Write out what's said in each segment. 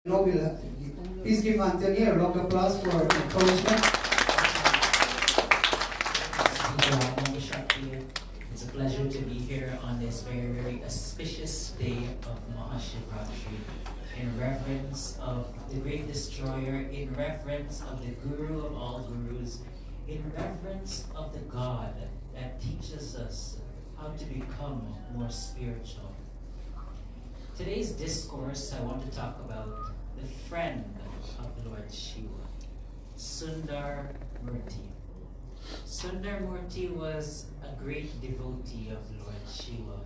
No, please give Anthony a round of applause for encouragement. Maha Shivaratri. It's a pleasure to be here on this very, very auspicious day of Maha Shivaratri, in reverence of the great destroyer, in reverence of the guru of all gurus, in reverence of the God that teaches us how to become more spiritual. Today's discourse, I want to talk about the friend of Lord Shiva, 𝙎𝙗𝙞𝙬𝙤. 𝙎𝙗𝙞𝙬𝙤 was a great devotee of Lord Shiva.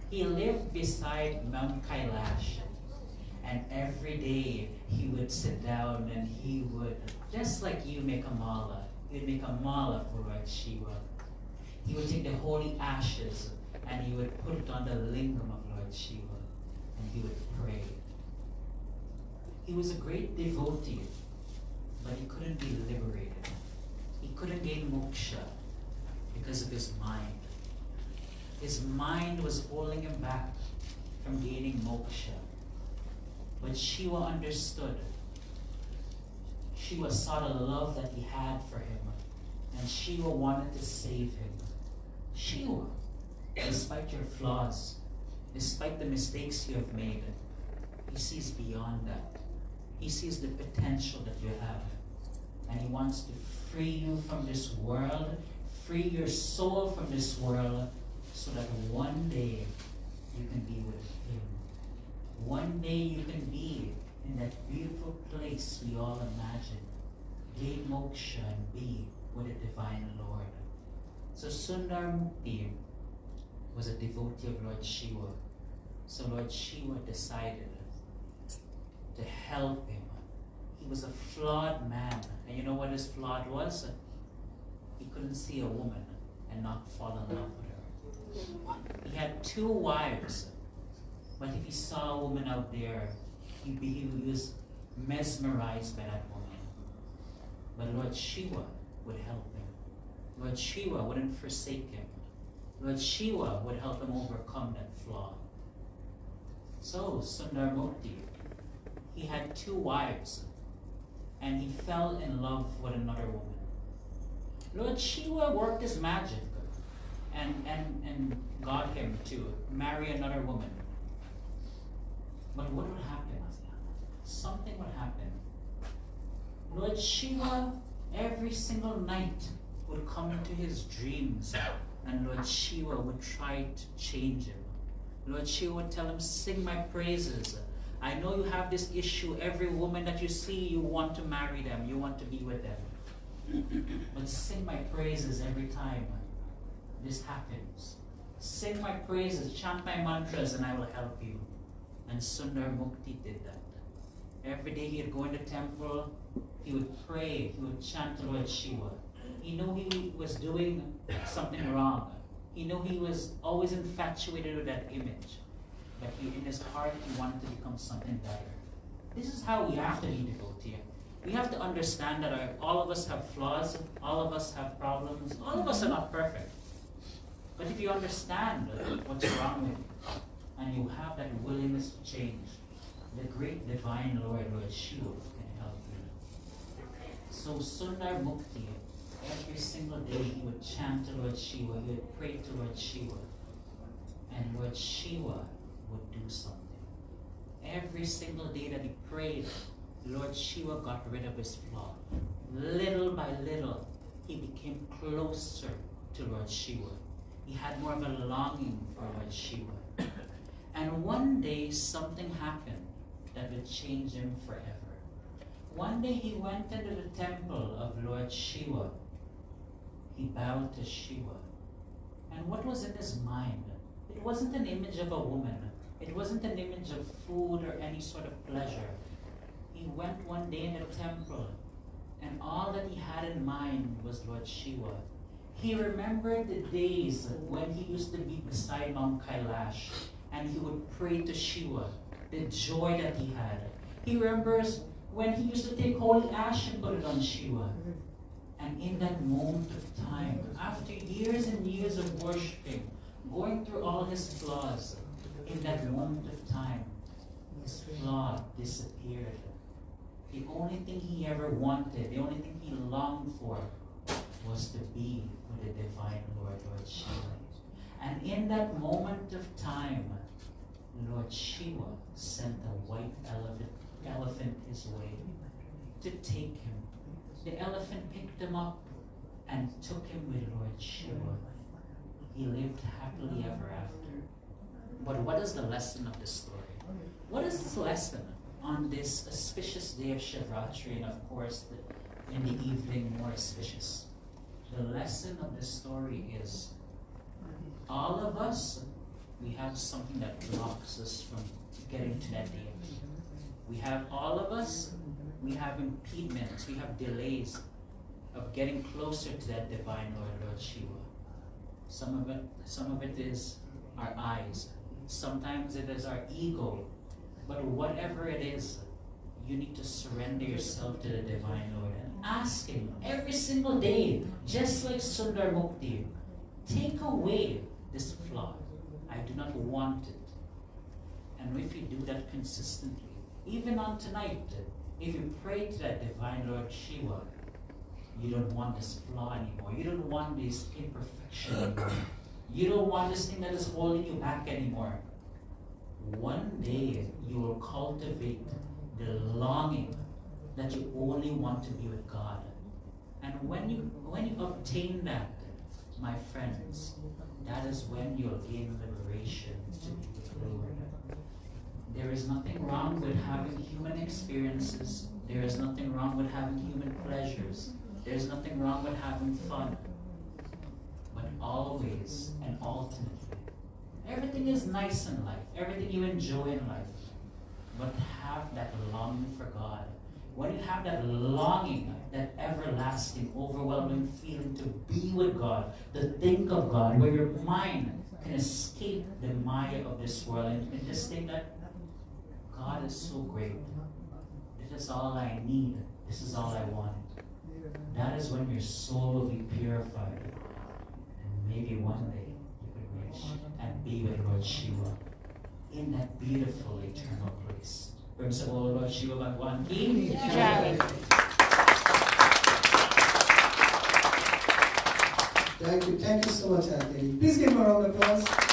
He lived beside Mount Kailash, and every day he would sit down and he would, just like you make a mala, he would make a mala for Lord Shiva. He would take the holy ashes and he would put it on the lingam of Lord Shiva, and he would pray. He was a great devotee, but he couldn't be liberated. He couldn't gain moksha because of his mind. His mind was holding him back from gaining moksha. But Shiva understood. Shiva saw the love that he had for him, and Shiva wanted to save him. Shiva, despite your flaws, despite the mistakes you have made, he sees beyond that. He sees the potential that you have, and he wants to free you from this world, free your soul from this world, so that one day you can be with him. One day you can be in that beautiful place we all imagine, gain moksha and be with the divine Lord. So 𝙎𝙗𝙞𝙬𝙤 was a devotee of Lord Shiva. So Lord Shiva decided to help him. He was a flawed man. And you know what his flaw was? He couldn't see a woman and not fall in love with her. He had 2 wives, but if he saw a woman out there, he was mesmerized by that woman. But Lord Shiva would help him. Lord Shiva wouldn't forsake him. Lord Shiva would help him overcome that flaw. So 𝙎𝙗𝙞𝙬𝙤, he had 2 wives, and he fell in love with another woman. Lord Shiva worked his magic and got him to marry another woman. But what would happen? Something would happen. Lord Shiva, every single night, would come into his dreams, and Lord Shiva would try to change him. Lord Shiva would tell him, sing my praises. I know you have this issue. Every woman that you see, you want to marry them. You want to be with them. But sing my praises every time this happens. Sing my praises, chant my mantras, and I will help you. And 𝙎𝙗𝙞𝙬𝙤 did that. Every day he would go in the temple, he would pray, he would chant to Lord Shiva. He knew he was doing something wrong. He knew he was always infatuated with that image. But in his heart, he wanted to become something better. This is how we have to be devotee. We have to understand that all of us have flaws, all of us have problems, all of us are not perfect. But if you understand what's wrong with you, and you have that willingness to change, the great divine Lord, Lord Shiva, can help you. So 𝙎𝙗𝙞𝙬𝙤, every single day he would chant to Lord Shiva, he would pray to Lord Shiva, and Lord Shiva would do something. Every single day that he prayed, Lord Shiva got rid of his flaw. Little by little, he became closer to Lord Shiva. He had more of a longing for Lord Shiva. And one day, something happened that would change him forever. One day, he went into the temple of Lord Shiva. He bowed to Shiva. And what was in his mind? It wasn't an image of a woman. It wasn't an image of food or any sort of pleasure. He went one day in the temple, and all that he had in mind was Lord Shiva. He remembered the days when he used to be beside Mount Kailash, and he would pray to Shiva, the joy that he had. He remembers when he used to take holy ash and put it on Shiva. And in that moment of time, after years and years of worshipping, going through all his flaws, in that moment of time, his flaw disappeared. The only thing he ever wanted, the only thing he longed for was to be with the divine Lord Shiva. And in that moment of time, Lord Shiva sent a white elephant his way to take him. The elephant picked him up and took him with Lord Shiva. He lived happily ever after. But what is the lesson of this story? What is this lesson on this auspicious day of Shivaratri, and of course in the evening more auspicious? The lesson of this story is all of us, we have something that blocks us from getting to that day. We have all of us, we have impediments, we have delays of getting closer to that divine Lord Shiva. Some of it is our eyes. Sometimes it is our ego. But whatever it is, you need to surrender yourself to the divine Lord and ask Him every single day, just like Sundar Mukti, take away this flaw. I do not want it. And if you do that consistently, even on tonight, if you pray to that divine Lord Shiva, you don't want this flaw anymore. You don't want this imperfection anymore. You don't want this thing that is holding you back anymore. One day you will cultivate the longing that you only want to be with God. And when you obtain that, my friends, that is when you'll gain liberation to be with the Lord. There is nothing wrong with having human experiences. There is nothing wrong with having human pleasures. There is nothing wrong with having fun. But always and ultimately, everything is nice in life. Everything you enjoy in life. But have that longing for God. When you have that longing, that everlasting, overwhelming feeling to be with God, to think of God, where your mind can escape the Maya of this world and just think that God is so great. This is all I need. This is all I want. That is when your soul will be purified. And maybe one day you could reach and be with Lord Shiva in that beautiful eternal place. Sa Lord Shiva Bhagwan ki Jai. Thank you so much, Anthony. Please give him a round of applause.